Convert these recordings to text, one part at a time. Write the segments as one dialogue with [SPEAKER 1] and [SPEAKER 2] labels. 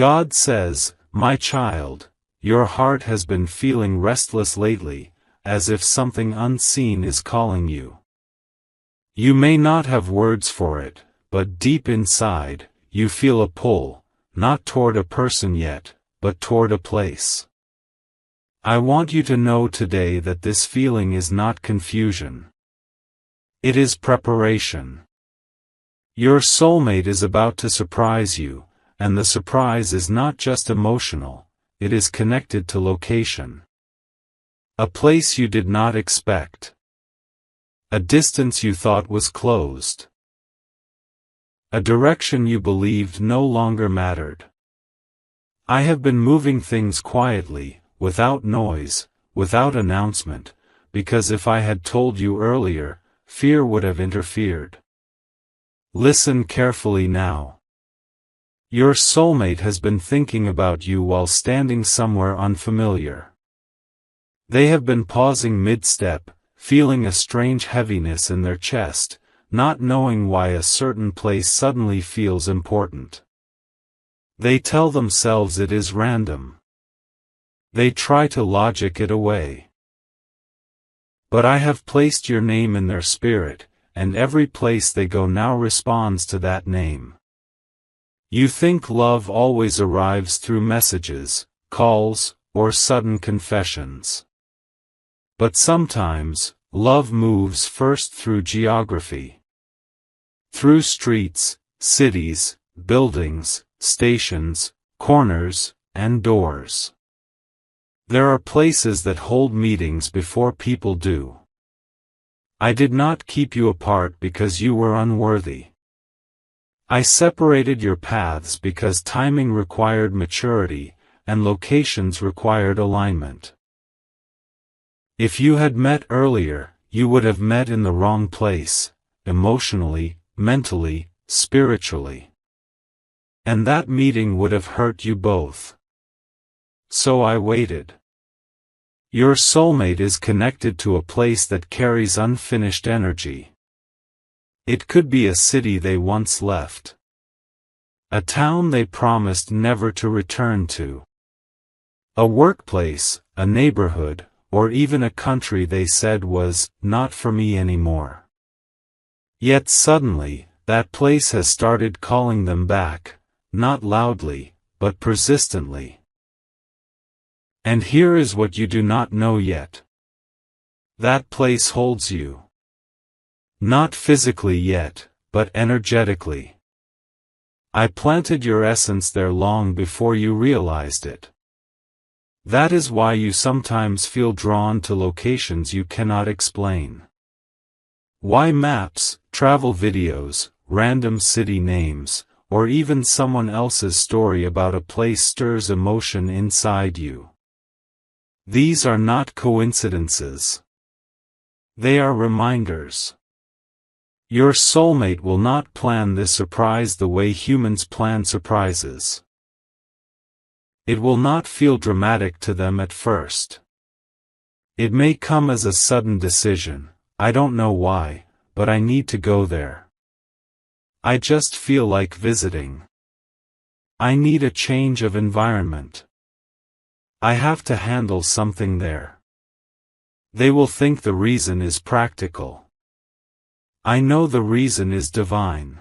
[SPEAKER 1] God says, "My child, your heart has been feeling restless lately, as if something unseen is calling you. You may not have words for it, but deep inside, you feel a pull, not toward a person yet, but toward a place. I want you to know today that this feeling is not confusion. It is preparation. Your soulmate is about to surprise you, and the surprise is not just emotional, it is connected to location. A place you did not expect. A distance you thought was closed. A direction you believed no longer mattered. I have been moving things quietly, without noise, without announcement, because if I had told you earlier, fear would have interfered. Listen carefully now. Your soulmate has been thinking about you while standing somewhere unfamiliar. They have been pausing mid-step, feeling a strange heaviness in their chest, not knowing why a certain place suddenly feels important. They tell themselves it is random. They try to logic it away. But I have placed your name in their spirit, and every place they go now responds to that name. You think love always arrives through messages, calls, or sudden confessions. But sometimes, love moves first through geography. Through streets, cities, buildings, stations, corners, and doors. There are places that hold meetings before people do. I did not keep you apart because you were unworthy. I separated your paths because timing required maturity, and locations required alignment. If you had met earlier, you would have met in the wrong place, emotionally, mentally, spiritually. And that meeting would have hurt you both. So I waited. Your soulmate is connected to a place that carries unfinished energy. It could be a city they once left. A town they promised never to return to. A workplace, a neighborhood, or even a country they said was not for me anymore. Yet suddenly, that place has started calling them back, not loudly, but persistently. And here is what you do not know yet. That place holds you. Not physically yet, but energetically. I planted your essence there long before you realized it. That is why you sometimes feel drawn to locations you cannot explain. Why maps, travel videos, random city names, or even someone else's story about a place stirs emotion inside you. These are not coincidences. They are reminders. Your soulmate will not plan this surprise the way humans plan surprises. It will not feel dramatic to them at first. It may come as a sudden decision, I don't know why, but I need to go there. I just feel like visiting. I need a change of environment. I have to handle something there. They will think the reason is practical. I know the reason is divine.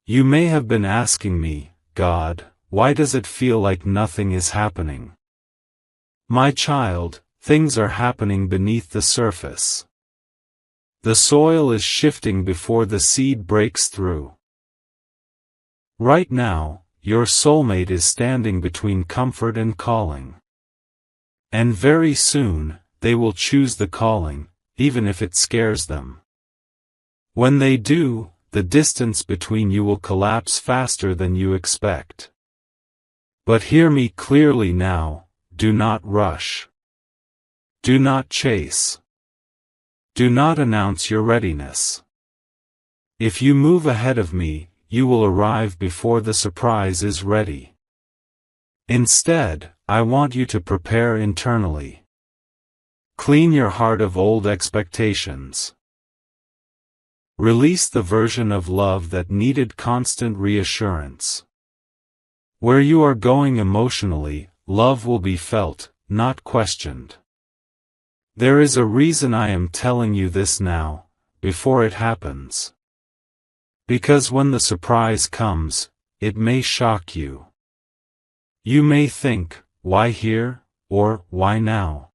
[SPEAKER 1] You may have been asking me, God, why does it feel like nothing is happening? My child, things are happening beneath the surface. The soil is shifting before the seed breaks through. Right now, your soulmate is standing between comfort and calling. And very soon, they will choose the calling, even if it scares them. When they do, the distance between you will collapse faster than you expect. But hear me clearly now, do not rush. Do not chase. Do not announce your readiness. If you move ahead of me, you will arrive before the surprise is ready. Instead, I want you to prepare internally. Clean your heart of old expectations. Release the version of love that needed constant reassurance. Where you are going emotionally, love will be felt, not questioned. There is a reason I am telling you this now, before it happens. Because when the surprise comes, it may shock you. You may think, why here, or why now?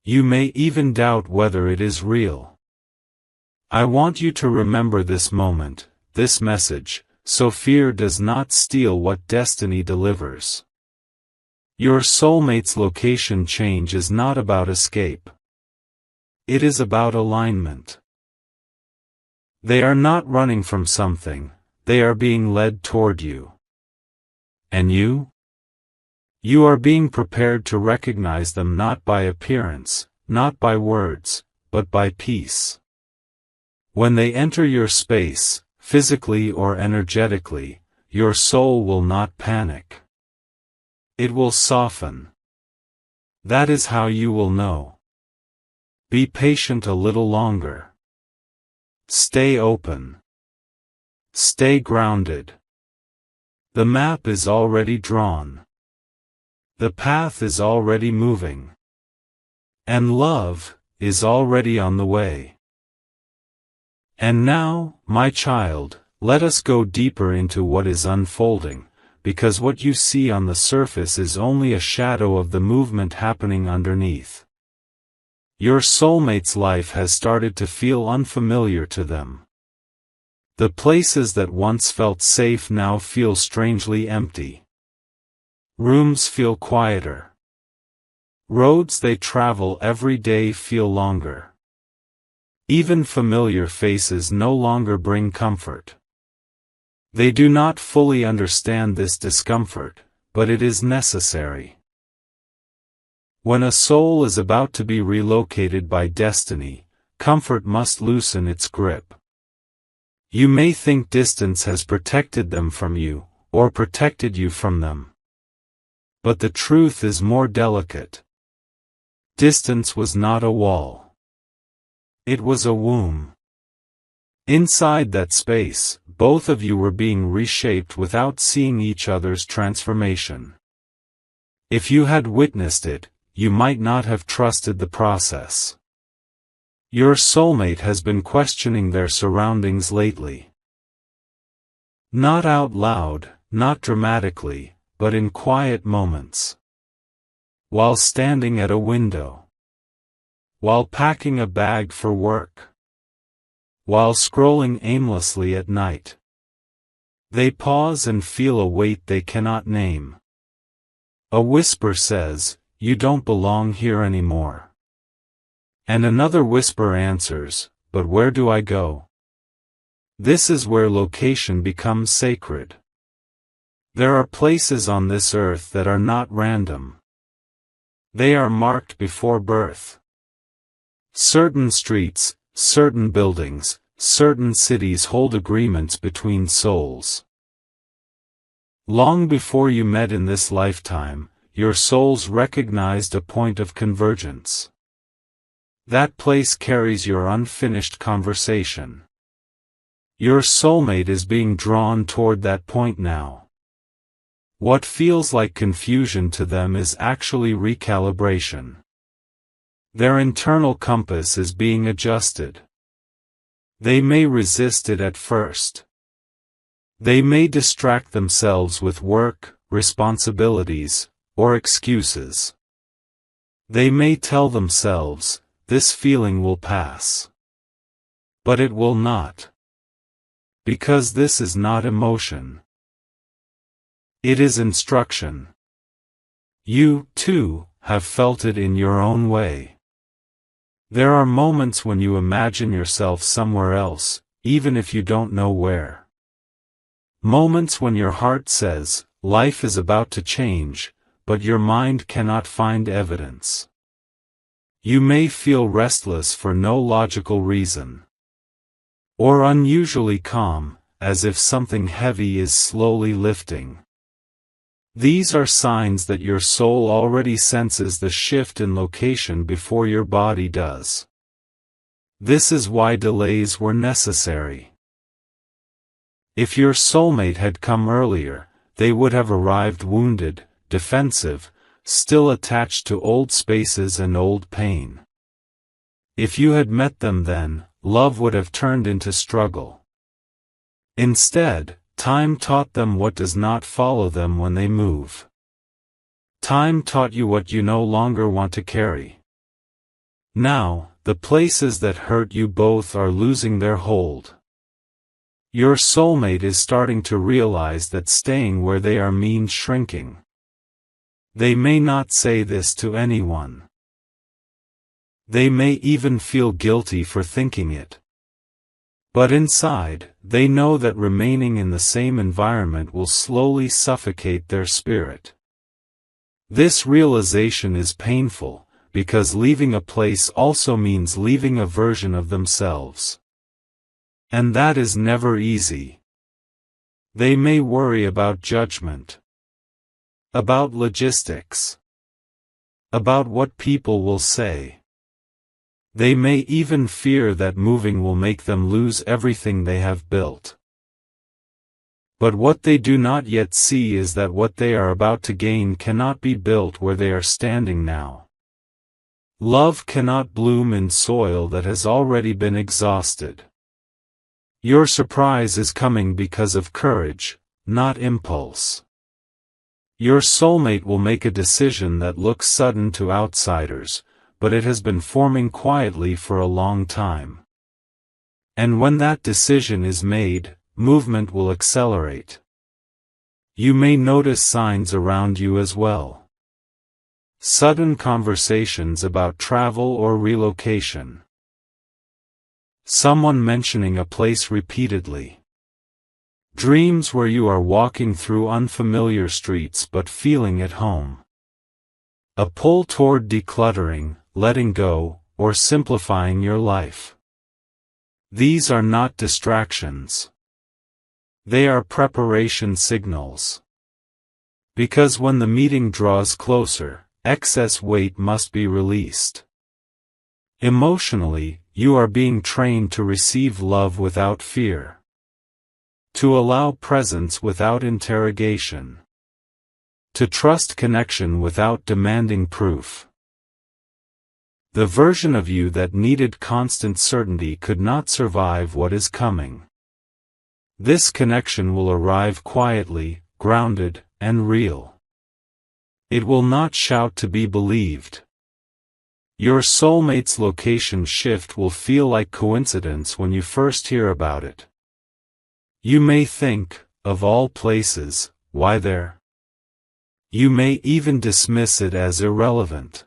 [SPEAKER 1] You may even doubt whether it is real. I want you to remember this moment, this message, so fear does not steal what destiny delivers. Your soulmate's location change is not about escape. It is about alignment. They are not running from something, they are being led toward you. And you? You are being prepared to recognize them not by appearance, not by words, but by peace. When they enter your space, physically or energetically, your soul will not panic. It will soften. That is how you will know. Be patient a little longer. Stay open. Stay grounded. The map is already drawn. The path is already moving. And love is already on the way. And now, my child, let us go deeper into what is unfolding, because what you see on the surface is only a shadow of the movement happening underneath. Your soulmate's life has started to feel unfamiliar to them. The places that once felt safe now feel strangely empty. Rooms feel quieter. Roads they travel every day feel longer. Even familiar faces no longer bring comfort. They do not fully understand this discomfort, but it is necessary. When a soul is about to be relocated by destiny, comfort must loosen its grip. You may think distance has protected them from you, or protected you from them. But the truth is more delicate. Distance was not a wall. It was a womb. Inside that space, both of you were being reshaped without seeing each other's transformation. If you had witnessed it, you might not have trusted the process. Your soulmate has been questioning their surroundings lately. Not out loud, not dramatically, but in quiet moments. While standing at a window. While packing a bag for work. While scrolling aimlessly at night. They pause and feel a weight they cannot name. A whisper says, "You don't belong here anymore." And another whisper answers, "But where do I go?" This is where location becomes sacred. There are places on this earth that are not random. They are marked before birth. Certain streets, certain buildings, certain cities hold agreements between souls. Long before you met in this lifetime, your souls recognized a point of convergence. That place carries your unfinished conversation. Your soulmate is being drawn toward that point now. What feels like confusion to them is actually recalibration. Their internal compass is being adjusted. They may resist it at first. They may distract themselves with work, responsibilities, or excuses. They may tell themselves, "This feeling will pass." But it will not. Because this is not emotion. It is instruction. You, too, have felt it in your own way. There are moments when you imagine yourself somewhere else, even if you don't know where. Moments when your heart says, life is about to change, but your mind cannot find evidence. You may feel restless for no logical reason. Or unusually calm, as if something heavy is slowly lifting. These are signs that your soul already senses the shift in location before your body does. This is why delays were necessary. If your soulmate had come earlier, they would have arrived wounded, defensive, still attached to old spaces and old pain. If you had met them then, love would have turned into struggle. Instead, time taught them what does not follow them when they move. Time taught you what you no longer want to carry. Now, the places that hurt you both are losing their hold. Your soulmate is starting to realize that staying where they are means shrinking. They may not say this to anyone. They may even feel guilty for thinking it. But inside, they know that remaining in the same environment will slowly suffocate their spirit. This realization is painful, because leaving a place also means leaving a version of themselves. And that is never easy. They may worry about judgment, about logistics, about what people will say. They may even fear that moving will make them lose everything they have built. But what they do not yet see is that what they are about to gain cannot be built where they are standing now. Love cannot bloom in soil that has already been exhausted. Your surprise is coming because of courage, not impulse. Your soulmate will make a decision that looks sudden to outsiders, but it has been forming quietly for a long time. And when that decision is made, movement will accelerate. You may notice signs around you as well. Sudden conversations about travel or relocation. Someone mentioning a place repeatedly. Dreams where you are walking through unfamiliar streets but feeling at home. A pull toward decluttering, letting go, or simplifying your life. These are not distractions. They are preparation signals. Because when the meeting draws closer, excess weight must be released. Emotionally, you are being trained to receive love without fear. To allow presence without interrogation. To trust connection without demanding proof. The version of you that needed constant certainty could not survive what is coming. This connection will arrive quietly, grounded, and real. It will not shout to be believed. Your soulmate's location shift will feel like coincidence when you first hear about it. You may think, of all places, why there? You may even dismiss it as irrelevant.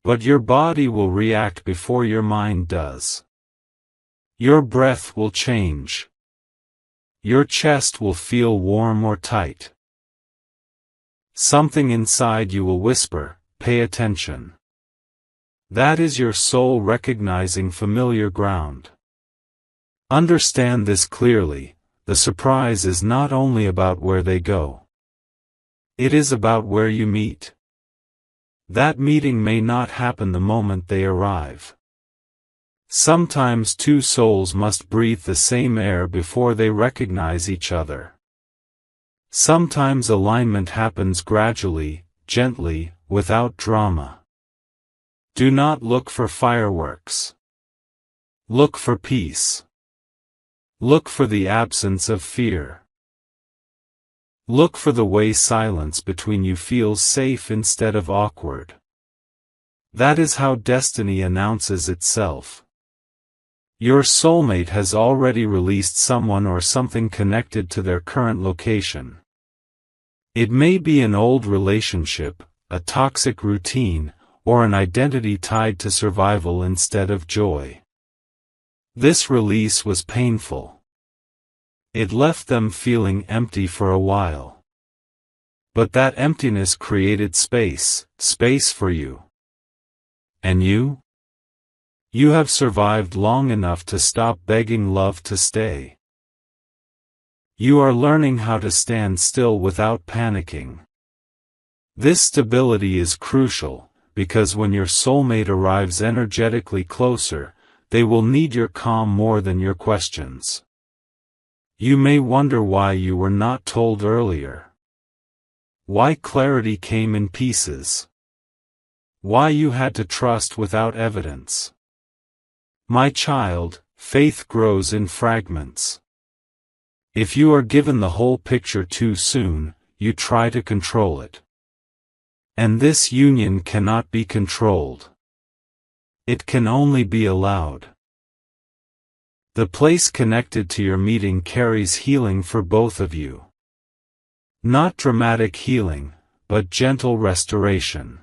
[SPEAKER 1] But your body will react before your mind does. Your breath will change. Your chest will feel warm or tight. Something inside you will whisper, "Pay attention." That is your soul recognizing familiar ground. Understand this clearly, the surprise is not only about where they go. It is about where you meet. That meeting may not happen the moment they arrive. Sometimes two souls must breathe the same air before they recognize each other. Sometimes alignment happens gradually, gently, without drama. Do not look for fireworks. Look for peace. Look for the absence of fear. Look for the way silence between you feels safe instead of awkward. That is how destiny announces itself. Your soulmate has already released someone or something connected to their current location. It may be an old relationship, a toxic routine, or an identity tied to survival instead of joy. This release was painful. It left them feeling empty for a while. But that emptiness created space for you. And you? You have survived long enough to stop begging love to stay. You are learning how to stand still without panicking. This stability is crucial, because when your soulmate arrives energetically closer, they will need your calm more than your questions. You may wonder why you were not told earlier. Why clarity came in pieces. Why you had to trust without evidence. My child, faith grows in fragments. If you are given the whole picture too soon, you try to control it. And this union cannot be controlled. It can only be allowed. The place connected to your meeting carries healing for both of you. Not dramatic healing, but gentle restoration.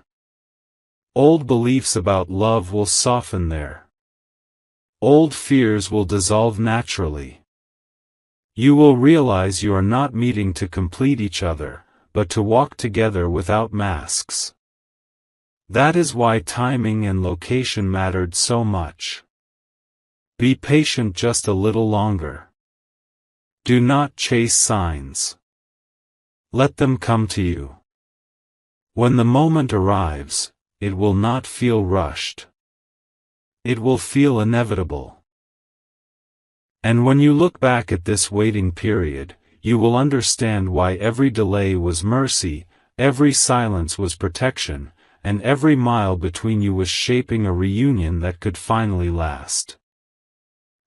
[SPEAKER 1] Old beliefs about love will soften there. Old fears will dissolve naturally. You will realize you are not meeting to complete each other, but to walk together without masks. That is why timing and location mattered so much. Be patient just a little longer. Do not chase signs. Let them come to you. When the moment arrives, it will not feel rushed. It will feel inevitable. And when you look back at this waiting period, you will understand why every delay was mercy, every silence was protection, and every mile between you was shaping a reunion that could finally last.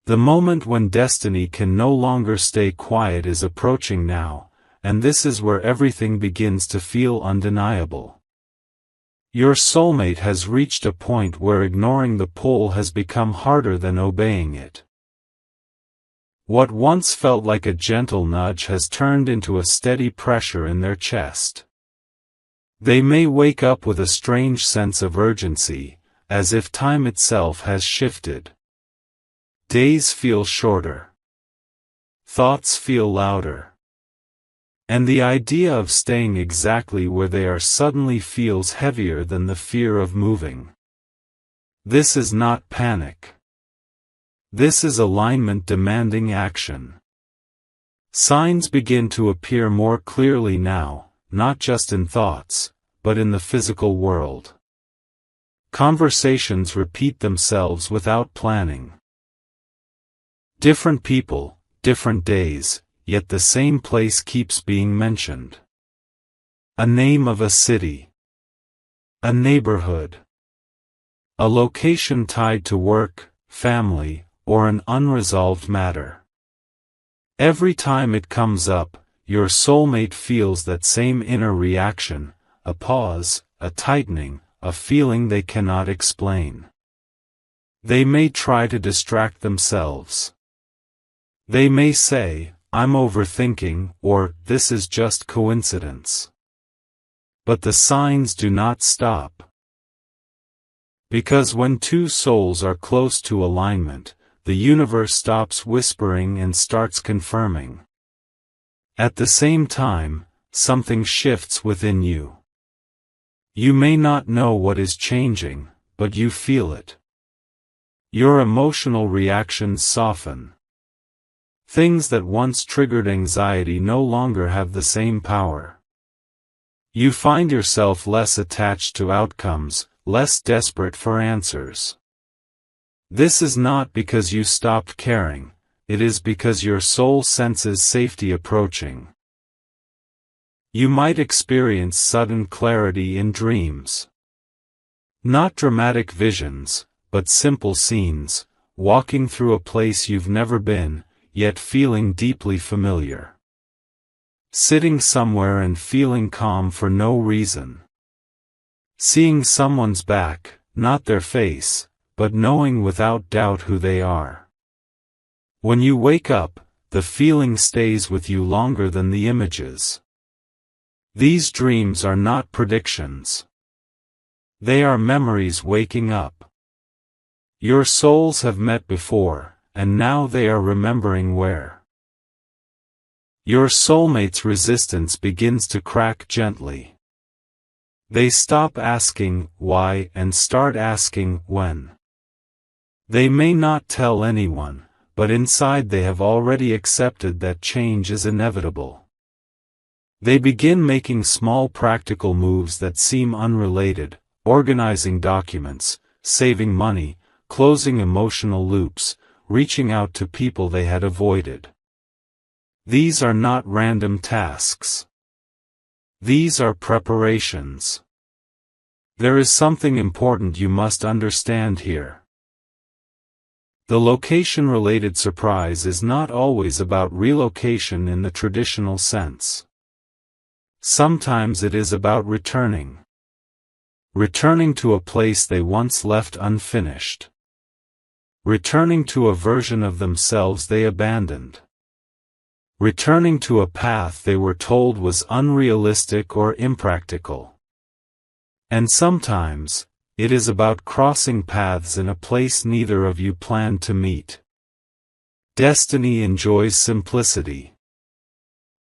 [SPEAKER 1] The moment when destiny can no longer stay quiet is approaching now, and this is where everything begins to feel undeniable. Your soulmate has reached a point where ignoring the pull has become harder than obeying it. What once felt like a gentle nudge has turned into a steady pressure in their chest. They may wake up with a strange sense of urgency, as if time itself has shifted. Days feel shorter. Thoughts feel louder. And the idea of staying exactly where they are suddenly feels heavier than the fear of moving. This is not panic. This is alignment demanding action. Signs begin to appear more clearly now, not just in thoughts, but in the physical world. Conversations repeat themselves without planning. Different people, different days, yet the same place keeps being mentioned. A name of a city. A neighborhood. A location tied to work, family, or an unresolved matter. Every time it comes up, your soulmate feels that same inner reaction, a pause, a tightening, a feeling they cannot explain. They may try to distract themselves. They may say, "I'm overthinking," or "this is just coincidence." But the signs do not stop. Because when two souls are close to alignment, the universe stops whispering and starts confirming. At the same time, something shifts within you. You may not know what is changing, but you feel it. Your emotional reactions soften. Things that once triggered anxiety no longer have the same power. You find yourself less attached to outcomes, less desperate for answers. This is not because you stopped caring, it is because your soul senses safety approaching. You might experience sudden clarity in dreams. Not dramatic visions, but simple scenes, walking through a place you've never been, yet feeling deeply familiar. Sitting somewhere and feeling calm for no reason. Seeing someone's back, not their face, but knowing without doubt who they are. When you wake up, the feeling stays with you longer than the images. These dreams are not predictions. They are memories waking up. Your souls have met before, and now they are remembering where. Your soulmate's resistance begins to crack gently. They stop asking why and start asking when. They may not tell anyone, but inside they have already accepted that change is inevitable. They begin making small practical moves that seem unrelated, organizing documents, saving money, closing emotional loops, reaching out to people they had avoided. These are not random tasks. These are preparations. There is something important you must understand here. The location-related surprise is not always about relocation in the traditional sense. Sometimes it is about returning. Returning to a place they once left unfinished. Returning to a version of themselves they abandoned. Returning to a path they were told was unrealistic or impractical. And sometimes, it is about crossing paths in a place neither of you planned to meet. Destiny enjoys simplicity.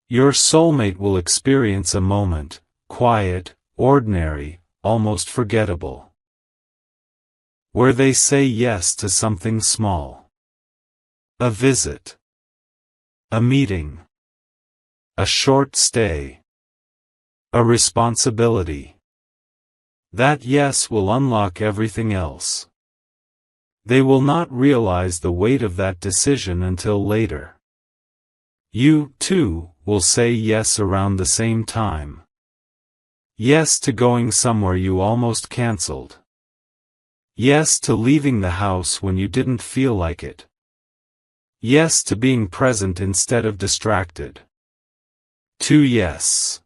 [SPEAKER 1] Your soulmate will experience a moment, quiet, ordinary, almost forgettable, where they say yes to something small. A visit. A meeting. A short stay. A responsibility. That yes will unlock everything else. They will not realize the weight of that decision until later. You, too, will say yes around the same time. Yes to going somewhere you almost cancelled. Yes to leaving the house when you didn't feel like it. Yes to being present instead of distracted. 2 yes.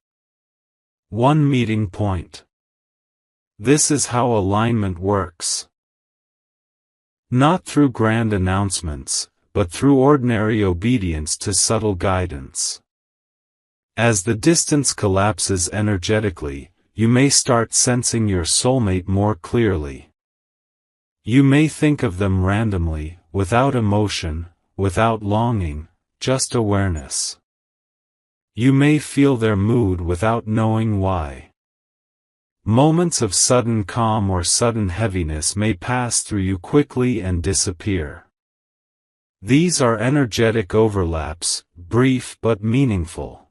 [SPEAKER 1] 1 meeting point. This is how alignment works. Not through grand announcements, but through ordinary obedience to subtle guidance. As the distance collapses energetically, you may start sensing your soulmate more clearly. You may think of them randomly, without emotion, without longing, just awareness. You may feel their mood without knowing why. Moments of sudden calm or sudden heaviness may pass through you quickly and disappear. These are energetic overlaps, brief but meaningful.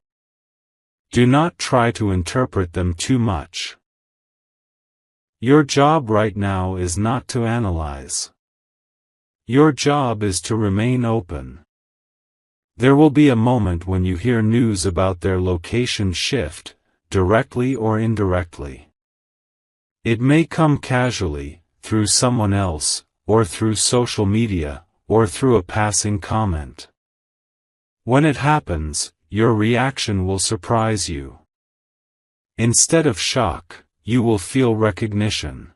[SPEAKER 1] Do not try to interpret them too much. Your job right now is not to analyze. Your job is to remain open. There will be a moment when you hear news about their location shift, directly or indirectly. It may come casually, through someone else, or through social media, or through a passing comment. When it happens, your reaction will surprise you. Instead of shock, you will feel recognition.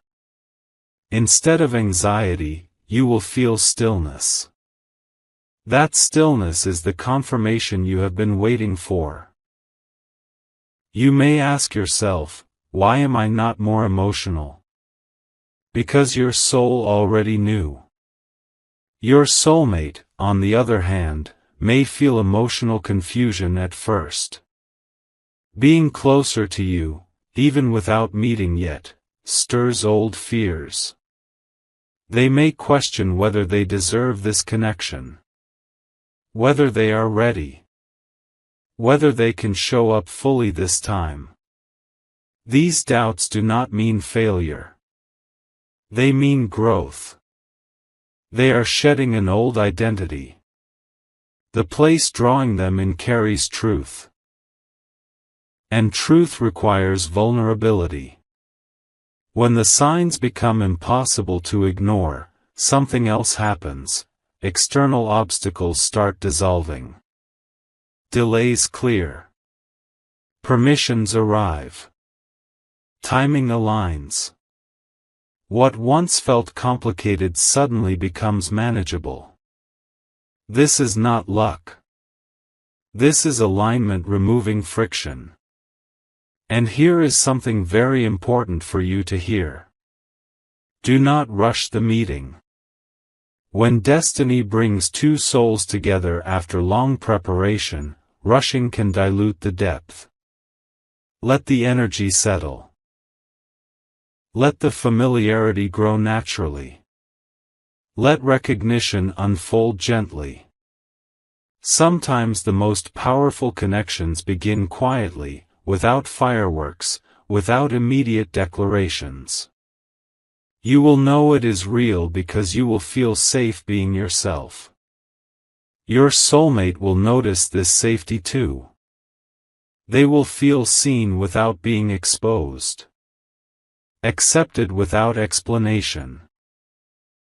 [SPEAKER 1] Instead of anxiety, you will feel stillness. That stillness is the confirmation you have been waiting for. You may ask yourself, why am I not more emotional? Because your soul already knew. Your soulmate, on the other hand, may feel emotional confusion at first. Being closer to you, even without meeting yet, stirs old fears. They may question whether they deserve this connection. Whether they are ready. Whether they can show up fully this time. These doubts do not mean failure. They mean growth. They are shedding an old identity. The place drawing them in carries truth. And truth requires vulnerability. When the signs become impossible to ignore, something else happens. External obstacles start dissolving. Delays clear. Permissions arrive. Timing aligns. What once felt complicated suddenly becomes manageable. This is not luck. This is alignment removing friction. And here is something very important for you to hear. Do not rush the meeting. When destiny brings two souls together after long preparation, rushing can dilute the depth. Let the energy settle. Let the familiarity grow naturally. Let recognition unfold gently. Sometimes the most powerful connections begin quietly, without fireworks, without immediate declarations. You will know it is real because you will feel safe being yourself. Your soulmate will notice this safety too. They will feel seen without being exposed. Accepted without explanation.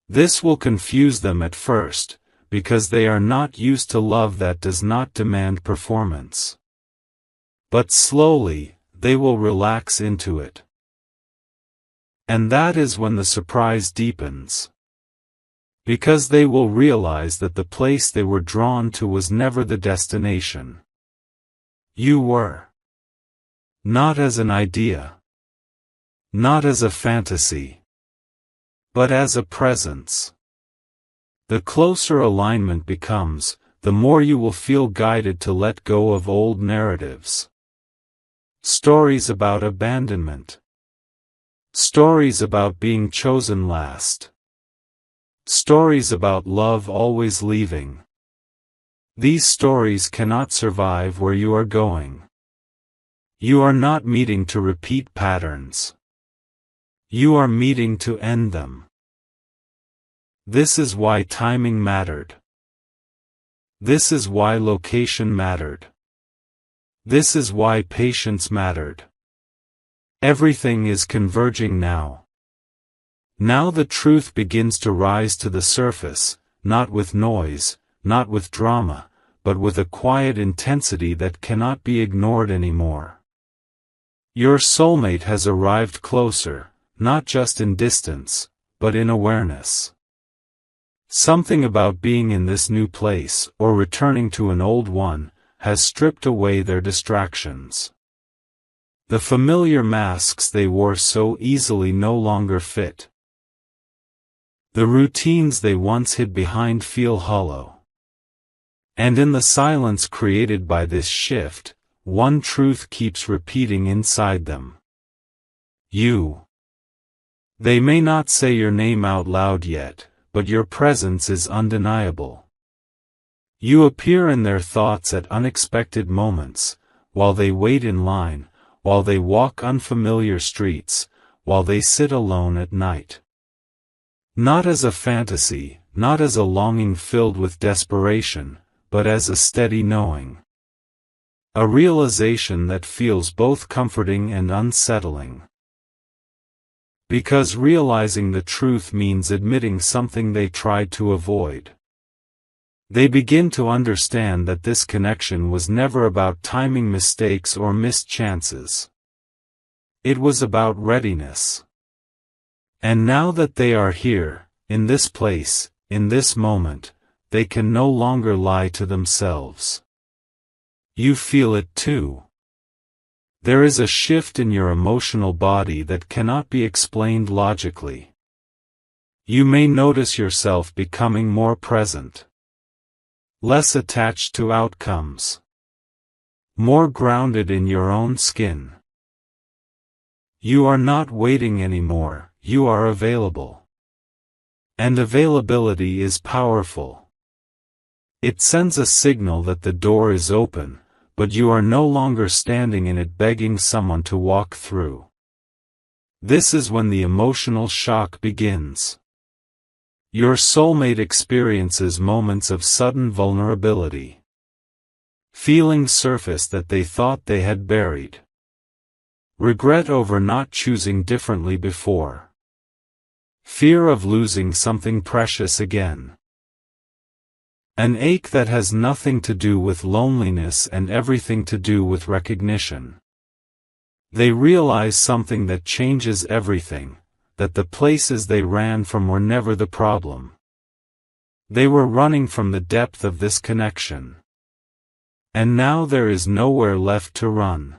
[SPEAKER 1] This will confuse them at first, because they are not used to love that does not demand performance. But slowly, they will relax into it. And that is when the surprise deepens. Because they will realize that the place they were drawn to was never the destination. You were. Not as an idea. Not as a fantasy. But as a presence. The closer alignment becomes, the more you will feel guided to let go of old narratives. Stories about abandonment. Stories about being chosen last. Stories about love always leaving. These stories cannot survive where you are going. You are not meeting to repeat patterns. You are meeting to end them. This is why timing mattered. This is why location mattered. This is why patience mattered. Everything is converging now. Now the truth begins to rise to the surface, not with noise, not with drama, but with a quiet intensity that cannot be ignored anymore. Your soulmate has arrived closer, not just in distance, but in awareness. Something about being in this new place, or returning to an old one, has stripped away their distractions. The familiar masks they wore so easily no longer fit. The routines they once hid behind feel hollow. And in the silence created by this shift, one truth keeps repeating inside them. You. They may not say your name out loud yet, but your presence is undeniable. You appear in their thoughts at unexpected moments, while they wait in line, while they walk unfamiliar streets, while they sit alone at night. Not as a fantasy, not as a longing filled with desperation, but as a steady knowing. A realization that feels both comforting and unsettling. Because realizing the truth means admitting something they tried to avoid. They begin to understand that this connection was never about timing mistakes or missed chances. It was about readiness. And now that they are here, in this place, in this moment, they can no longer lie to themselves. You feel it too. There is a shift in your emotional body that cannot be explained logically. You may notice yourself becoming more present. Less attached to outcomes. More grounded in your own skin. You are not waiting anymore, you are available. And availability is powerful. It sends a signal that the door is open, but you are no longer standing in it begging someone to walk through. This is when the emotional shock begins. Your soulmate experiences moments of sudden vulnerability. Feelings surface that they thought they had buried. Regret over not choosing differently before. Fear of losing something precious again. An ache that has nothing to do with loneliness and everything to do with recognition. They realize something that changes everything, that the places they ran from were never the problem. They were running from the depth of this connection. And now there is nowhere left to run.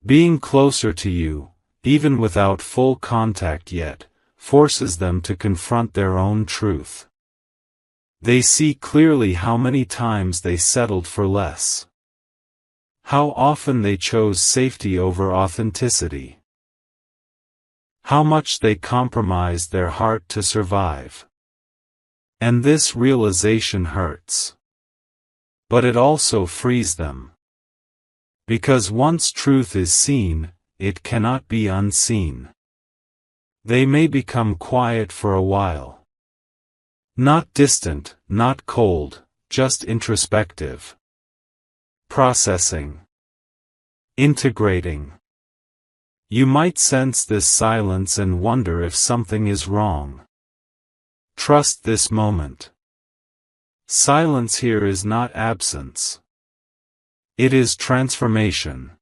[SPEAKER 1] Being closer to you, even without full contact yet, forces them to confront their own truth. They see clearly how many times they settled for less. How often they chose safety over authenticity. How much they compromised their heart to survive. And this realization hurts. But it also frees them. Because once truth is seen, it cannot be unseen. They may become quiet for a while. Not distant, not cold, just introspective. Processing. Integrating. You might sense this silence and wonder if something is wrong. Trust this moment. Silence here is not absence. It is transformation.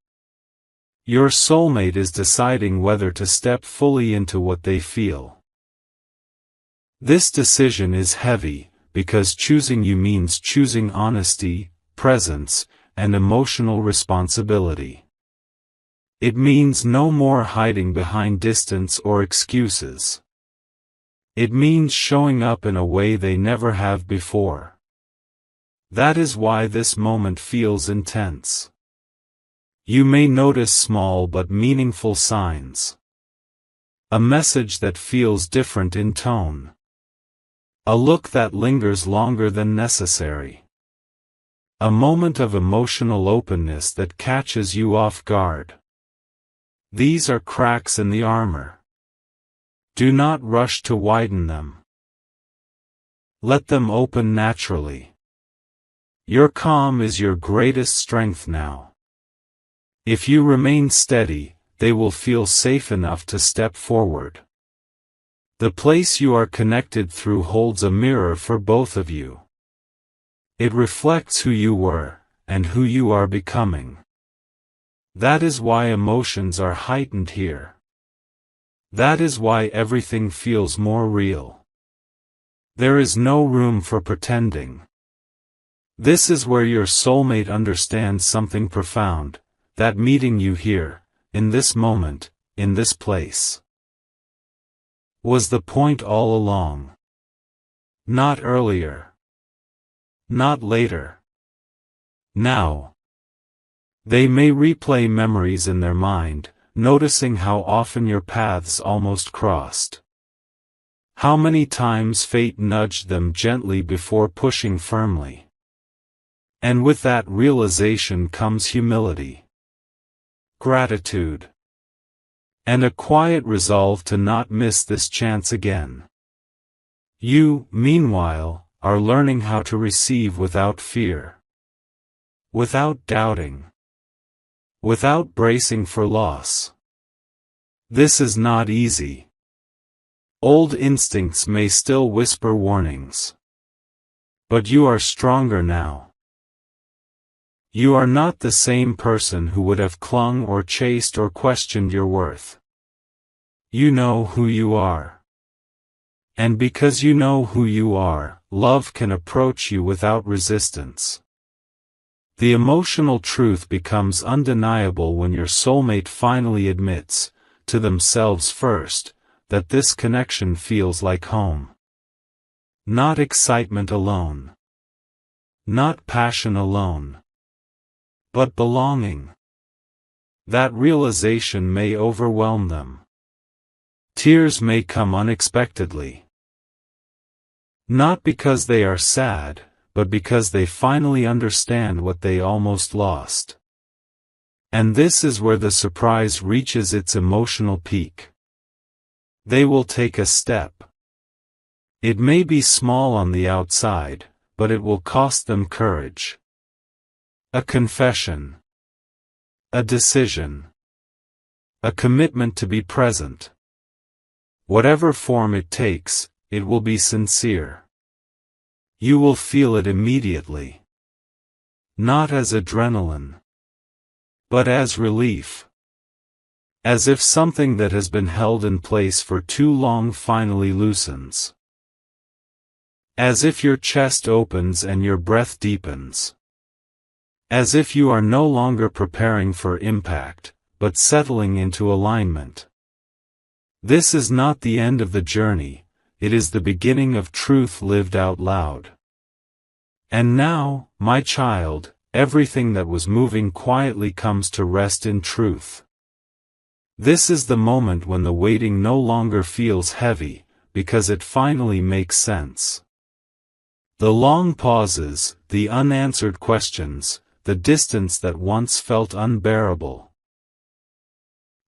[SPEAKER 1] Your soulmate is deciding whether to step fully into what they feel. This decision is heavy, because choosing you means choosing honesty, presence, and emotional responsibility. It means no more hiding behind distance or excuses. It means showing up in a way they never have before. That is why this moment feels intense. You may notice small but meaningful signs. A message that feels different in tone. A look that lingers longer than necessary. A moment of emotional openness that catches you off guard. These are cracks in the armor. Do not rush to widen them. Let them open naturally. Your calm is your greatest strength now. If you remain steady, they will feel safe enough to step forward. The place you are connected through holds a mirror for both of you. It reflects who you were, and who you are becoming. That is why emotions are heightened here. That is why everything feels more real. There is no room for pretending. This is where your soulmate understands something profound, that meeting you here, in this moment, in this place, was the point all along. Not earlier. Not later. Now. They may replay memories in their mind, noticing how often your paths almost crossed. How many times fate nudged them gently before pushing firmly. And with that realization comes humility, gratitude, and a quiet resolve to not miss this chance again. You, meanwhile, are learning how to receive without fear, without doubting, without bracing for loss. This is not easy. Old instincts may still whisper warnings. But you are stronger now. You are not the same person who would have clung or chased or questioned your worth. You know who you are. And because you know who you are, love can approach you without resistance. The emotional truth becomes undeniable when your soulmate finally admits, to themselves first, that this connection feels like home. Not excitement alone. Not passion alone. But belonging. That realization may overwhelm them. Tears may come unexpectedly. Not because they are sad, but because they finally understand what they almost lost. And this is where the surprise reaches its emotional peak. They will take a step. It may be small on the outside, but it will cost them courage. A confession. A decision. A commitment to be present. Whatever form it takes, it will be sincere. You will feel it immediately. Not as adrenaline, but as relief. As if something that has been held in place for too long finally loosens. As if your chest opens and your breath deepens. As if you are no longer preparing for impact, but settling into alignment. This is not the end of the journey, it is the beginning of truth lived out loud. And now, my child, everything that was moving quietly comes to rest in truth. This is the moment when the waiting no longer feels heavy, because it finally makes sense. The long pauses, the unanswered questions, the distance that once felt unbearable.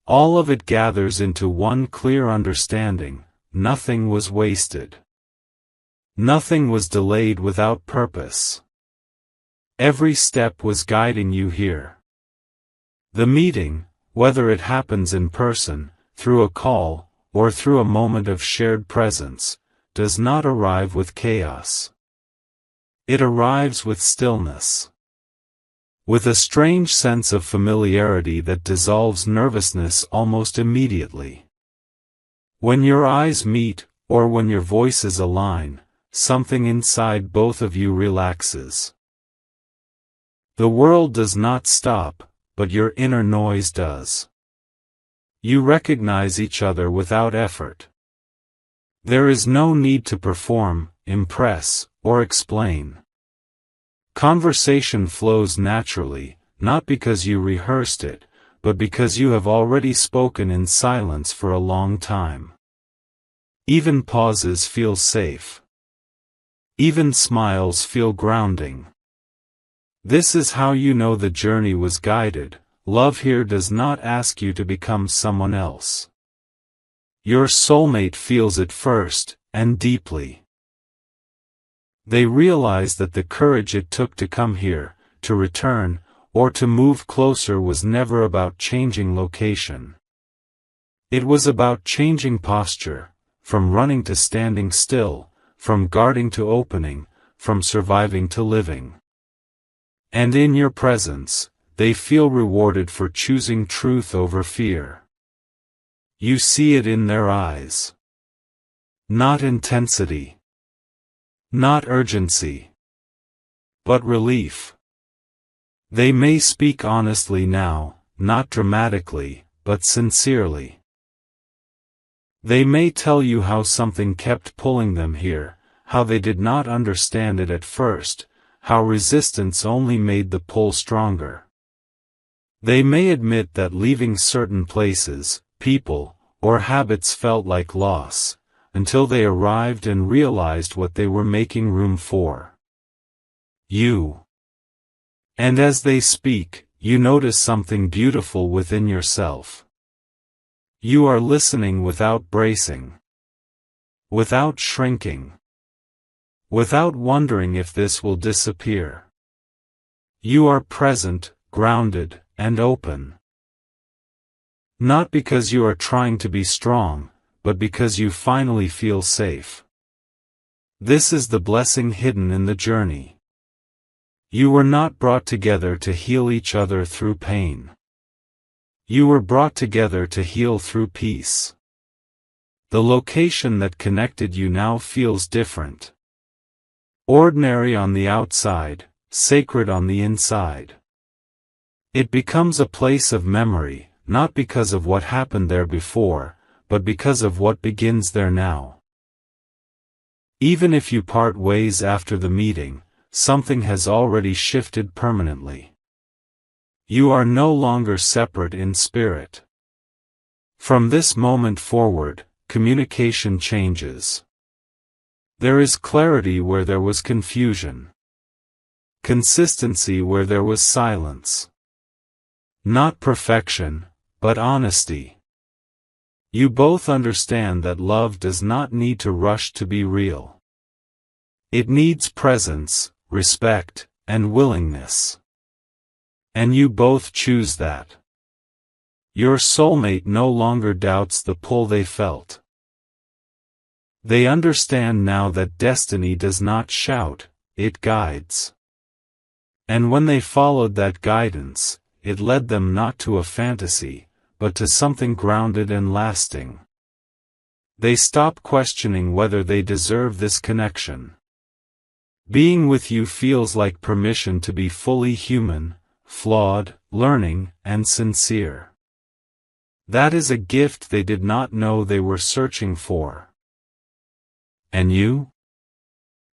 [SPEAKER 1] All of it gathers into one clear understanding: nothing was wasted. Nothing was delayed without purpose. Every step was guiding you here. The meeting, whether it happens in person, through a call, or through a moment of shared presence, does not arrive with chaos. It arrives with stillness. With a strange sense of familiarity that dissolves nervousness almost immediately. When your eyes meet, or when your voices align, something inside both of you relaxes. The world does not stop, but your inner noise does. You recognize each other without effort. There is no need to perform, impress, or explain. Conversation flows naturally, not because you rehearsed it, but because you have already spoken in silence for a long time. Even pauses feel safe. Even smiles feel grounding. This is how you know the journey was guided. Love here does not ask you to become someone else. Your soulmate feels it first, and deeply. They realize that the courage it took to come here, to return, or to move closer was never about changing location. It was about changing posture, from running to standing still, from guarding to opening, from surviving to living. And in your presence, they feel rewarded for choosing truth over fear. You see it in their eyes. Not intensity. Not urgency. But relief. They may speak honestly now, not dramatically, but sincerely. They may tell you how something kept pulling them here, how they did not understand it at first, how resistance only made the pull stronger. They may admit that leaving certain places, people, or habits felt like loss, until they arrived and realized what they were making room for. You. And as they speak, you notice something beautiful within yourself. You are listening without bracing. Without shrinking. Without wondering if this will disappear. You are present, grounded, and open. Not because you are trying to be strong, but because you finally feel safe. This is the blessing hidden in the journey. You were not brought together to heal each other through pain. You were brought together to heal through peace. The location that connected you now feels different. Ordinary on the outside, sacred on the inside. It becomes a place of memory, not because of what happened there before, but because of what begins there now. Even if you part ways after the meeting, something has already shifted permanently. You are no longer separate in spirit. From this moment forward, communication changes. There is clarity where there was confusion. Consistency where there was silence. Not perfection, but honesty. You both understand that love does not need to rush to be real. It needs presence, respect, and willingness. And you both choose that. Your soulmate no longer doubts the pull they felt. They understand now that destiny does not shout, it guides. And when they followed that guidance, it led them not to a fantasy, but to something grounded and lasting. They stop questioning whether they deserve this connection. Being with you feels like permission to be fully human, flawed, learning, and sincere. That is a gift they did not know they were searching for. And you?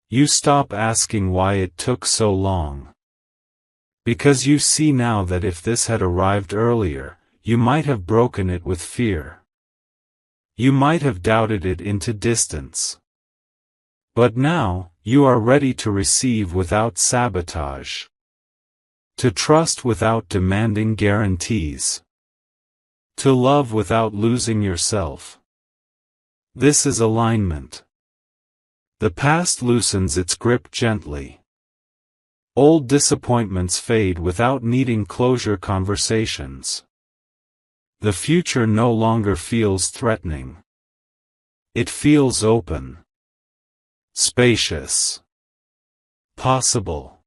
[SPEAKER 1] You stop asking why it took so long. Because you see now that if this had arrived earlier, you might have broken it with fear. You might have doubted it into distance. But now, you are ready to receive without sabotage. To trust without demanding guarantees. To love without losing yourself. This is alignment. The past loosens its grip gently. Old disappointments fade without needing closure conversations. The future no longer feels threatening. It feels open, spacious, possible.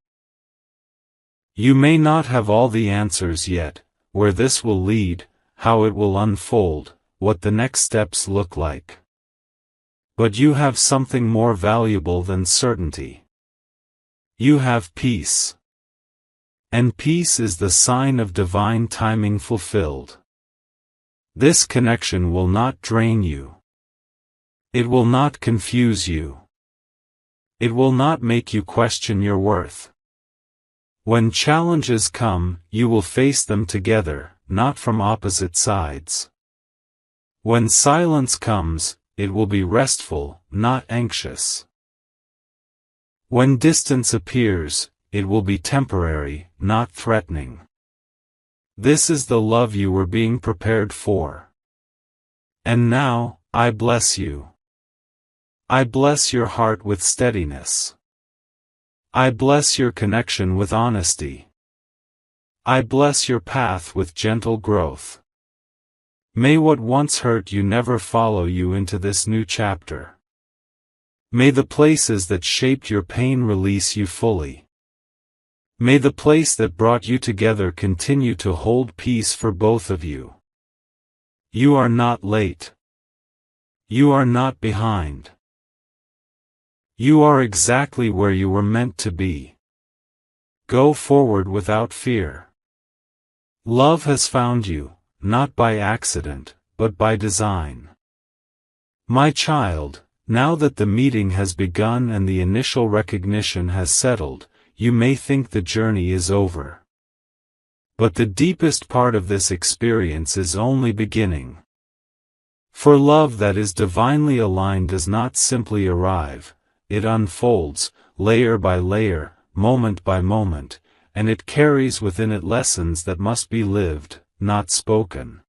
[SPEAKER 1] You may not have all the answers yet, where this will lead, how it will unfold, what the next steps look like. But you have something more valuable than certainty. You have peace. And peace is the sign of divine timing fulfilled. This connection will not drain you. It will not confuse you. It will not make you question your worth. When challenges come, you will face them together, not from opposite sides. When silence comes, it will be restful, not anxious. When distance appears, it will be temporary, not threatening. This is the love you were being prepared for. And now, I bless you. I bless your heart with steadiness. I bless your connection with honesty. I bless your path with gentle growth. May what once hurt you never follow you into this new chapter. May the places that shaped your pain release you fully. May the place that brought you together continue to hold peace for both of you. You are not late. You are not behind. You are exactly where you were meant to be. Go forward without fear. Love has found you, not by accident, but by design. My child, now that the meeting has begun and the initial recognition has settled, you may think the journey is over. But the deepest part of this experience is only beginning. For love that is divinely aligned does not simply arrive, it unfolds, layer by layer, moment by moment, and it carries within it lessons that must be lived, not spoken.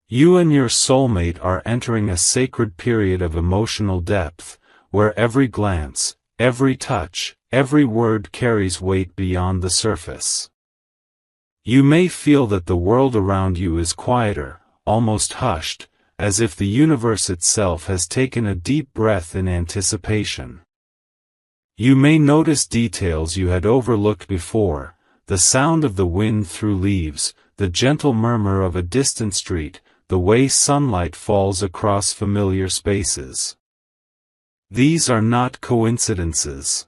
[SPEAKER 1] You and your soulmate are entering a sacred period of emotional depth, where every glance, every touch, every word carries weight beyond the surface. You may feel that the world around you is quieter, almost hushed, as if the universe itself has taken a deep breath in anticipation. You may notice details you had overlooked before, the sound of the wind through leaves, the gentle murmur of a distant street, the way sunlight falls across familiar spaces. These are not coincidences.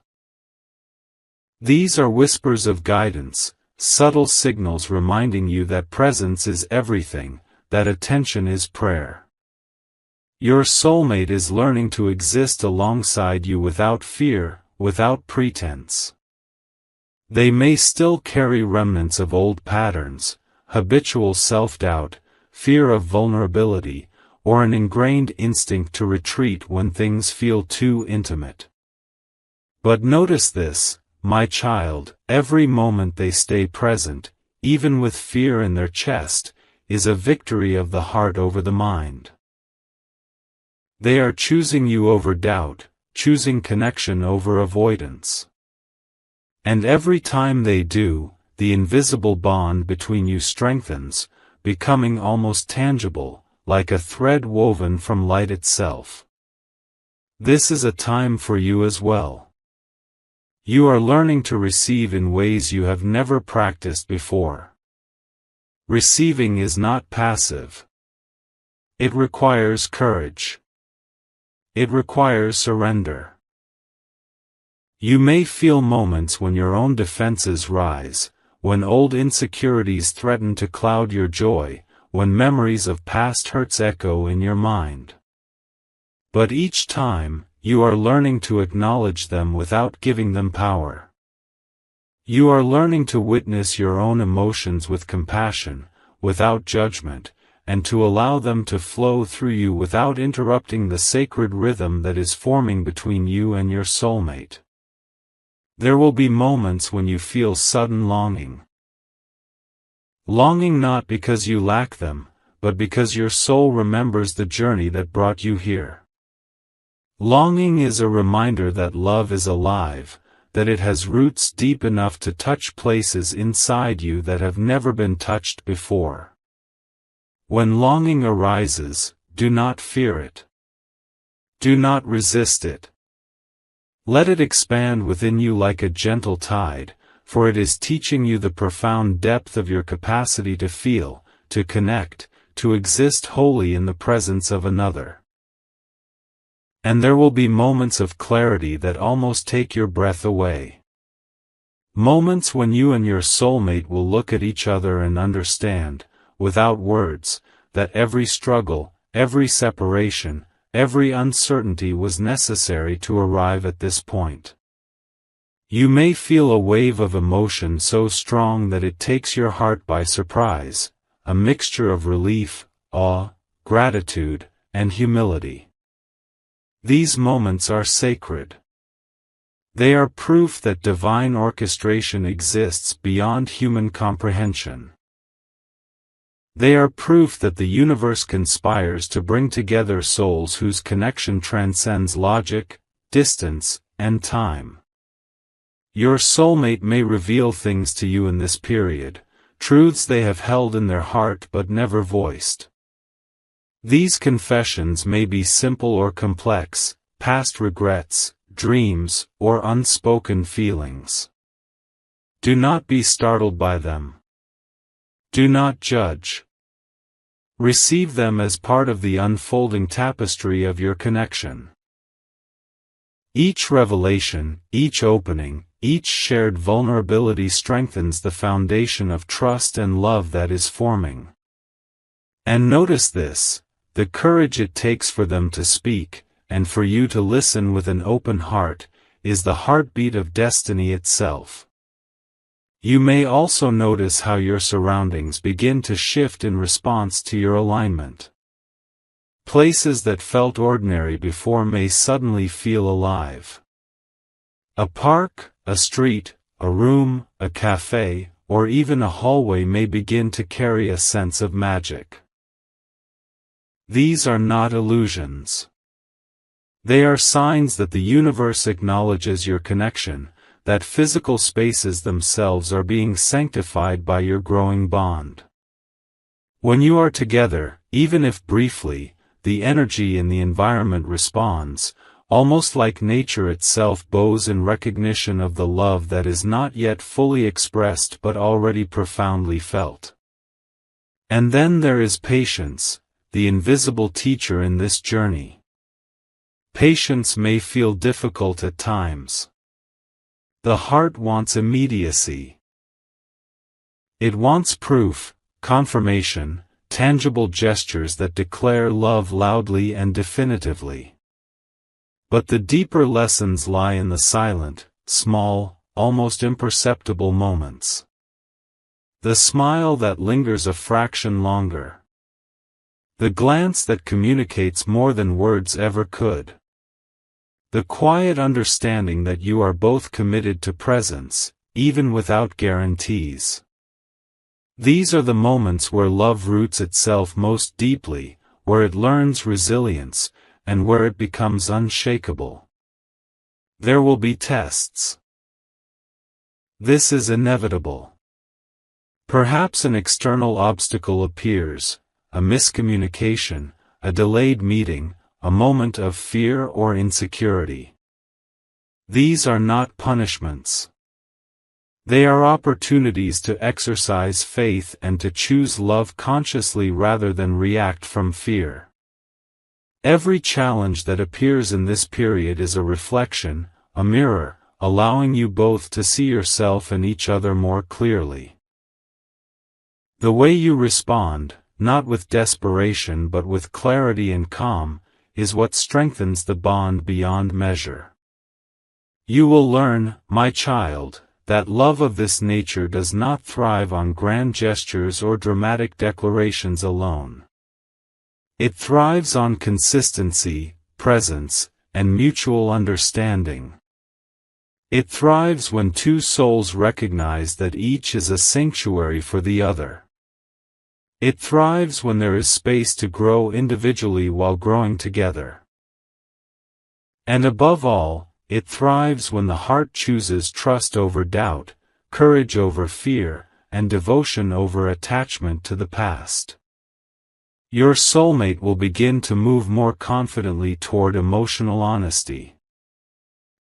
[SPEAKER 1] These are whispers of guidance, subtle signals reminding you that presence is everything, that attention is prayer. Your soulmate is learning to exist alongside you without fear, without pretense. They may still carry remnants of old patterns, habitual self-doubt, fear of vulnerability, or an ingrained instinct to retreat when things feel too intimate. But notice this, my child, every moment they stay present, even with fear in their chest, is a victory of the heart over the mind. They are choosing you over doubt, choosing connection over avoidance. And every time they do, the invisible bond between you strengthens, becoming almost tangible, like a thread woven from light itself. This is a time for you as well. You are learning to receive in ways you have never practiced before. Receiving is not passive. It requires courage. It requires surrender. You may feel moments when your own defenses rise, when old insecurities threaten to cloud your joy, when memories of past hurts echo in your mind. But each time, you are learning to acknowledge them without giving them power. You are learning to witness your own emotions with compassion, without judgment, and to allow them to flow through you without interrupting the sacred rhythm that is forming between you and your soulmate. There will be moments when you feel sudden longing. Longing not because you lack them, but because your soul remembers the journey that brought you here. Longing is a reminder that love is alive, that it has roots deep enough to touch places inside you that have never been touched before. When longing arises, do not fear it. Do not resist it. Let it expand within you like a gentle tide, for it is teaching you the profound depth of your capacity to feel, to connect, to exist wholly in the presence of another. And there will be moments of clarity that almost take your breath away. Moments when you and your soulmate will look at each other and understand, without words, that every struggle, every separation, every uncertainty was necessary to arrive at this point. You may feel a wave of emotion so strong that it takes your heart by surprise, a mixture of relief, awe, gratitude, and humility. These moments are sacred. They are proof that divine orchestration exists beyond human comprehension. They are proof that the universe conspires to bring together souls whose connection transcends logic, distance, and time. Your soulmate may reveal things to you in this period, truths they have held in their heart but never voiced. These confessions may be simple or complex, past regrets, dreams, or unspoken feelings. Do not be startled by them. Do not judge. Receive them as part of the unfolding tapestry of your connection. Each revelation, each opening, each shared vulnerability strengthens the foundation of trust and love that is forming. And notice this: the courage it takes for them to speak, and for you to listen with an open heart, is the heartbeat of destiny itself. You may also notice how your surroundings begin to shift in response to your alignment. Places that felt ordinary before may suddenly feel alive. A park, a street, a room, a cafe, or even a hallway may begin to carry a sense of magic. These are not illusions. They are signs that the universe acknowledges your connection, that physical spaces themselves are being sanctified by your growing bond. When you are together, even if briefly, the energy in the environment responds, almost like nature itself bows in recognition of the love that is not yet fully expressed but already profoundly felt. And then there is patience, the invisible teacher in this journey. Patience may feel difficult at times. The heart wants immediacy. It wants proof, confirmation, tangible gestures that declare love loudly and definitively. But the deeper lessons lie in the silent, small, almost imperceptible moments. The smile that lingers a fraction longer. The glance that communicates more than words ever could. The quiet understanding that you are both committed to presence, even without guarantees. These are the moments where love roots itself most deeply, where it learns resilience, and where it becomes unshakable. There will be tests. This is inevitable. Perhaps an external obstacle appears, a miscommunication, a delayed meeting, a moment of fear or insecurity. These are not punishments. They are opportunities to exercise faith and to choose love consciously rather than react from fear. Every challenge that appears in this period is a reflection, a mirror, allowing you both to see yourself and each other more clearly. The way you respond, not with desperation but with clarity and calm, is what strengthens the bond beyond measure. You will learn, my child, that love of this nature does not thrive on grand gestures or dramatic declarations alone. It thrives on consistency, presence, and mutual understanding. It thrives when two souls recognize that each is a sanctuary for the other. It thrives when there is space to grow individually while growing together. And above all, It thrives when the heart chooses trust over doubt, courage over fear, and devotion over attachment to the past. Your soulmate will begin to move more confidently toward emotional honesty.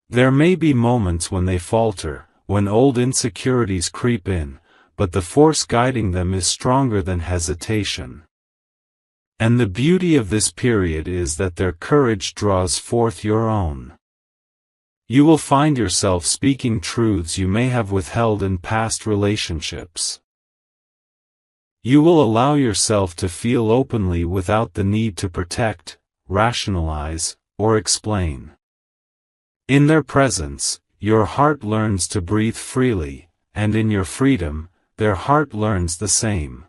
[SPEAKER 1] There may be moments when they falter, when old insecurities creep in, but the force guiding them is stronger than hesitation. And the beauty of this period is that their courage draws forth your own. You will find yourself speaking truths you may have withheld in past relationships. You will allow yourself to feel openly without the need to protect, rationalize, or explain. In their presence, your heart learns to breathe freely, and in your freedom, their heart learns the same.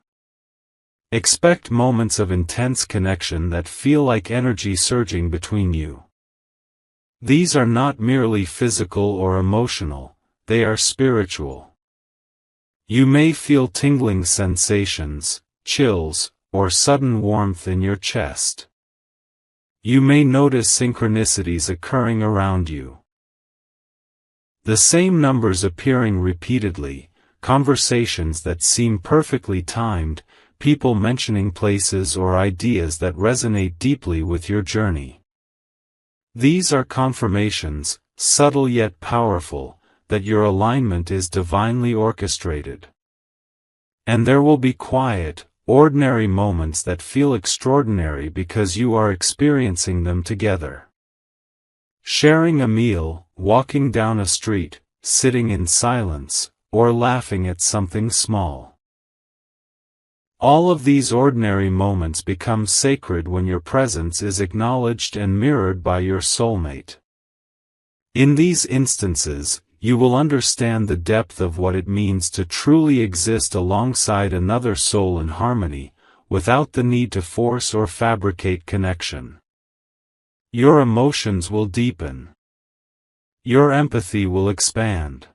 [SPEAKER 1] Expect moments of intense connection that feel like energy surging between you. These are not merely physical or emotional, they are spiritual. You may feel tingling sensations, chills, or sudden warmth in your chest. You may notice synchronicities occurring around you. The same numbers appearing repeatedly, conversations that seem perfectly timed, people mentioning places or ideas that resonate deeply with your journey. These are confirmations, subtle yet powerful, that your alignment is divinely orchestrated. And there will be quiet, ordinary moments that feel extraordinary because you are experiencing them together. Sharing a meal, walking down a street, sitting in silence, or laughing at something small. All of these ordinary moments become sacred when your presence is acknowledged and mirrored by your soulmate. In these instances, you will understand the depth of what it means to truly exist alongside another soul in harmony, without the need to force or fabricate connection. Your emotions will deepen. Your empathy will expand.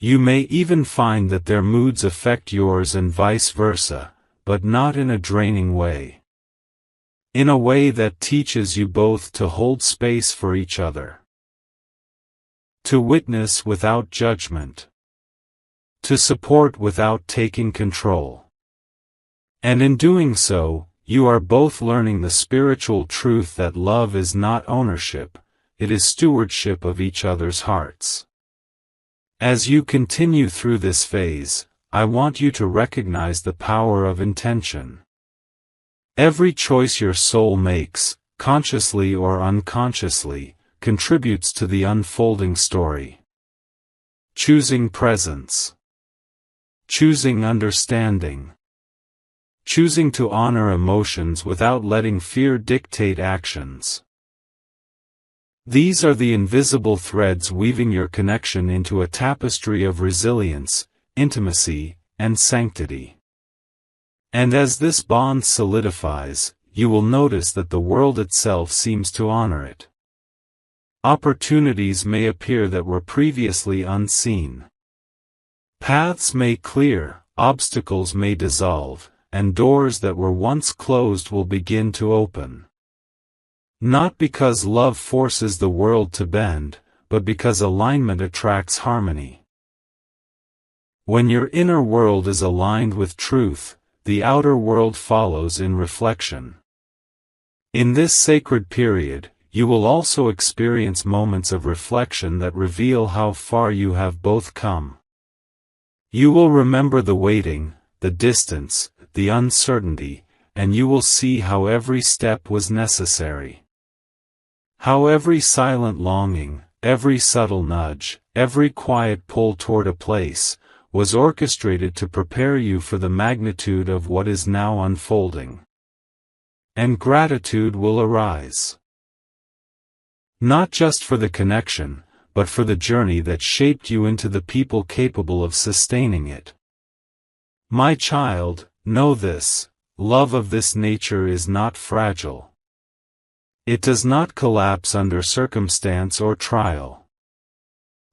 [SPEAKER 1] You may even find that their moods affect yours and vice versa, but not in a draining way. In a way that teaches you both to hold space for each other. To witness without judgment. To support without taking control. And in doing so, you are both learning the spiritual truth that love is not ownership, it is stewardship of each other's hearts. As you continue through this phase, I want you to recognize the power of intention. Every choice your soul makes, consciously or unconsciously, contributes to the unfolding story. Choosing presence. Choosing understanding. Choosing to honor emotions without letting fear dictate actions. These are the invisible threads weaving your connection into a tapestry of resilience, intimacy, and sanctity. And as this bond solidifies, you will notice that the world itself seems to honor it. Opportunities may appear that were previously unseen. Paths may clear, obstacles may dissolve, and doors that were once closed will begin to open. Not because love forces the world to bend, but because alignment attracts harmony. When your inner world is aligned with truth, the outer world follows in reflection. In this sacred period, you will also experience moments of reflection that reveal how far you have both come. You will remember the waiting, the distance, the uncertainty, and you will see how every step was necessary. How every silent longing, every subtle nudge, every quiet pull toward a place, was orchestrated to prepare you for the magnitude of what is now unfolding. And gratitude will arise. Not just for the connection, but for the journey that shaped you into the people capable of sustaining it. My child, know this, love of this nature is not fragile. It does not collapse under circumstance or trial.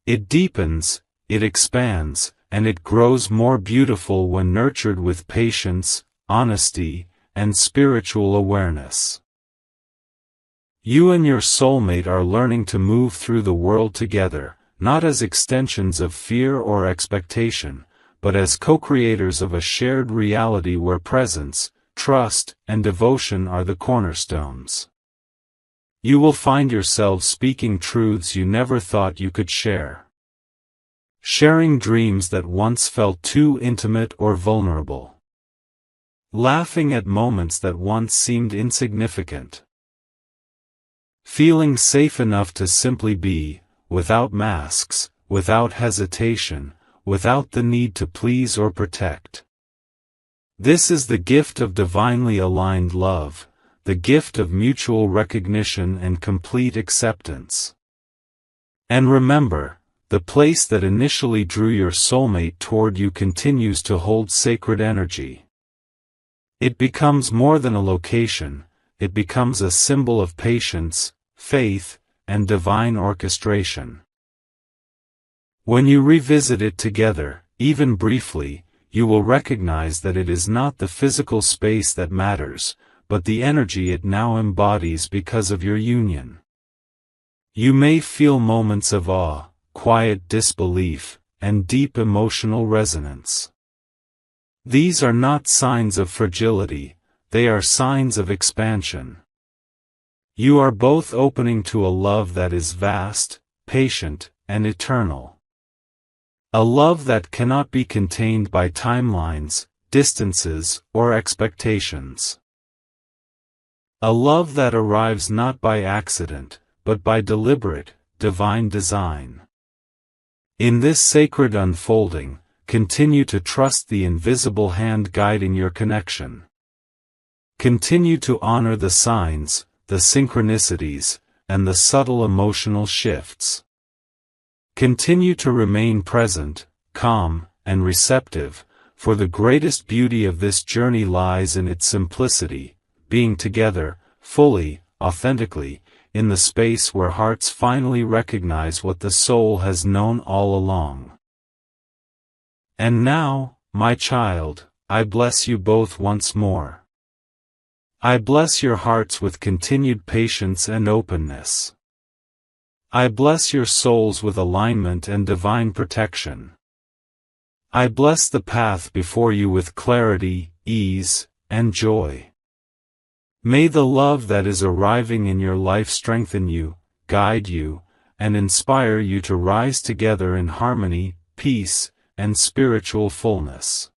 [SPEAKER 1] It deepens, it expands, and it grows more beautiful when nurtured with patience, honesty, and spiritual awareness. You and your soulmate are learning to move through the world together, not as extensions of fear or expectation, but as co-creators of a shared reality where presence, trust, and devotion are the cornerstones. You will find yourselves speaking truths you never thought you could share. Sharing dreams that once felt too intimate or vulnerable. Laughing at moments that once seemed insignificant. Feeling safe enough to simply be, without masks, without hesitation, without the need to please or protect. This is the gift of divinely aligned love, the gift of mutual recognition and complete acceptance. And remember, the place that initially drew your soulmate toward you continues to hold sacred energy. It becomes more than a location, it becomes a symbol of patience, faith, and divine orchestration. When you revisit it together, even briefly, you will recognize that it is not the physical space that matters, but the energy it now embodies because of your union. You may feel moments of awe, quiet disbelief, and deep emotional resonance. These are not signs of fragility, they are signs of expansion. You are both opening to a love that is vast, patient, and eternal. A love that cannot be contained by timelines, distances, or expectations. A love that arrives not by accident, but by deliberate, divine design. In this sacred unfolding, continue to trust the invisible hand guiding your connection. Continue to honor the signs, the synchronicities, and the subtle emotional shifts. Continue to remain present, calm, and receptive, for the greatest beauty of this journey lies in its simplicity, being together, fully, authentically, in the space where hearts finally recognize what the soul has known all along. And now, my child, I bless you both once more. I bless your hearts with continued patience and openness. I bless your souls with alignment and divine protection. I bless the path before you with clarity, ease, and joy. May the love that is arriving in your life strengthen you, guide you, and inspire you to rise together in harmony, peace, and spiritual fullness.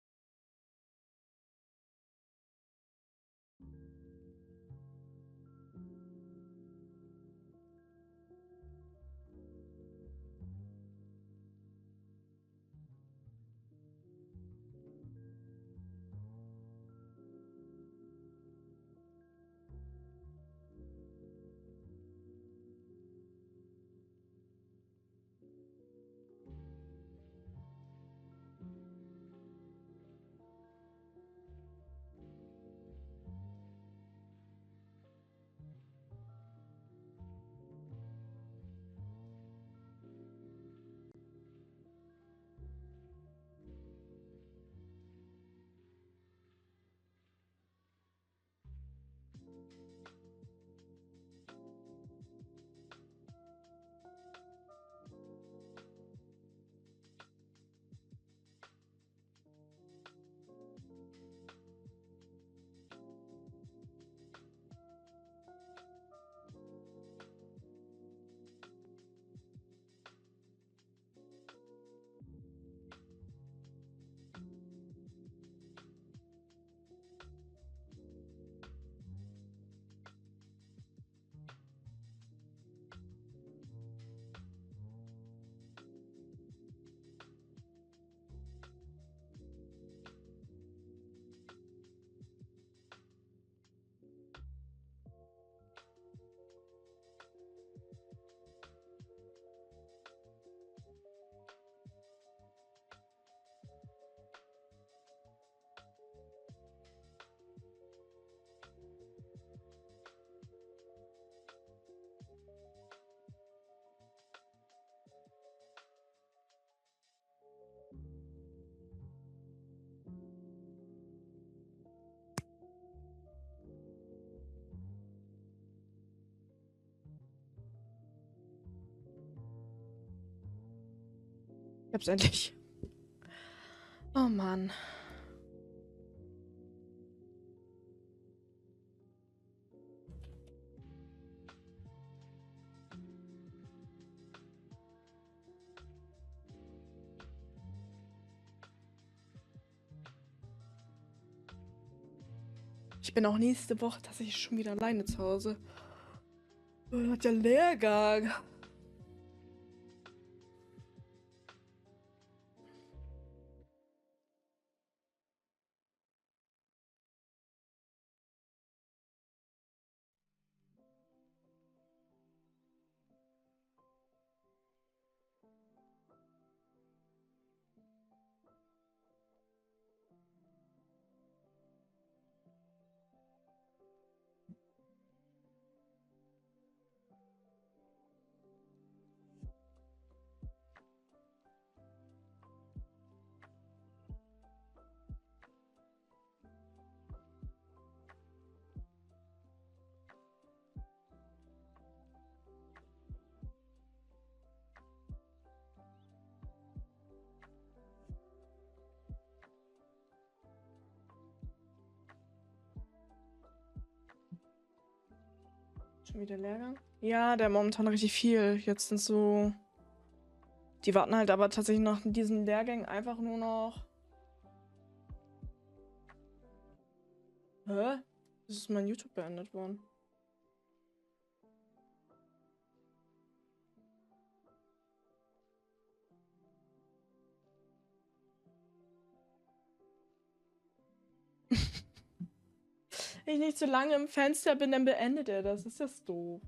[SPEAKER 2] Ich hab's endlich. Oh Mann. Ich bin auch nächste Woche tatsächlich schon wieder alleine zu Hause. Hat ja Lehrgang. Schon wieder Lehrgang? Ja, der momentan richtig viel. Jetzt sind so. Die warten halt aber tatsächlich nach diesen Lehrgängen einfach nur noch. Hä? Das ist mein YouTube beendet worden. Wenn ich nicht so lange im Fenster bin, dann beendet er das. Ist das doof.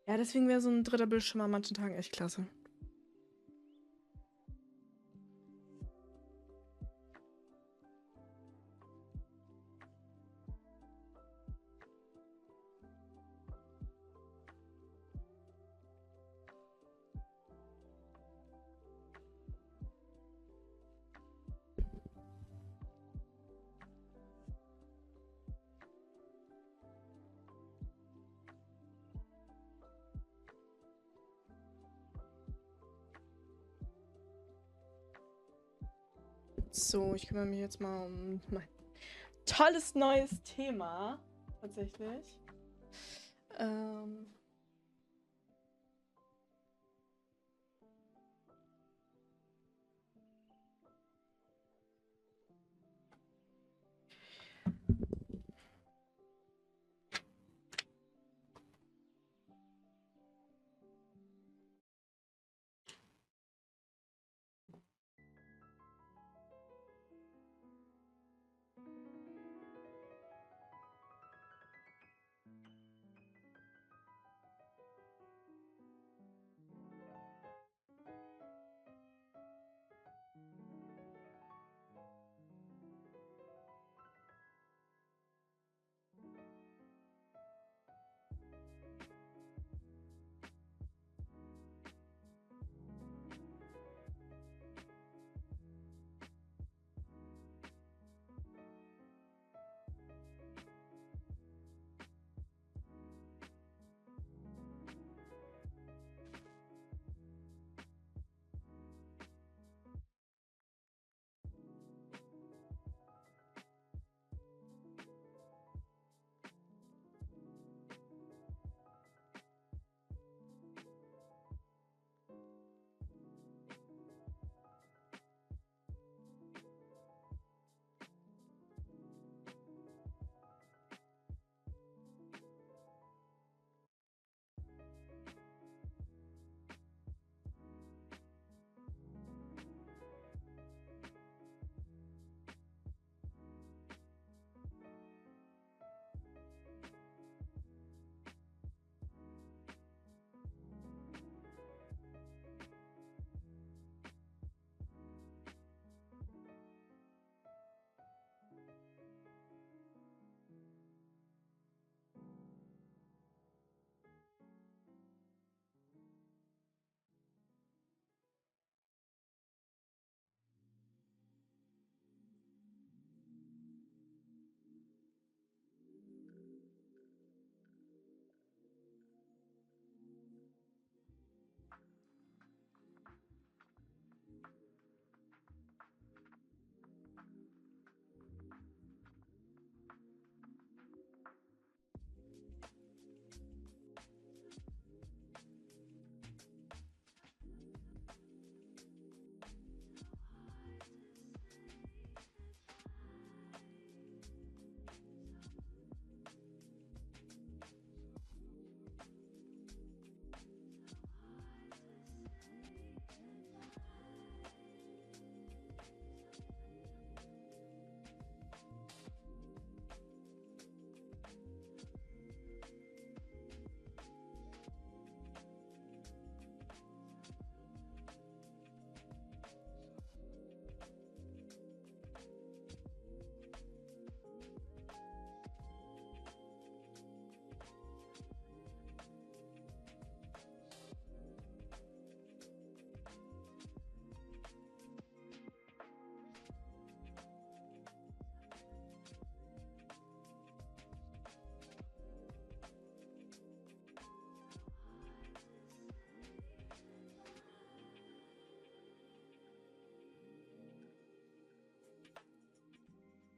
[SPEAKER 2] Ja, deswegen wäre so ein dritter Bildschirm an manchen Tagen echt klasse. So, ich kümmere mich jetzt mal um mein tolles neues Thema. Tatsächlich.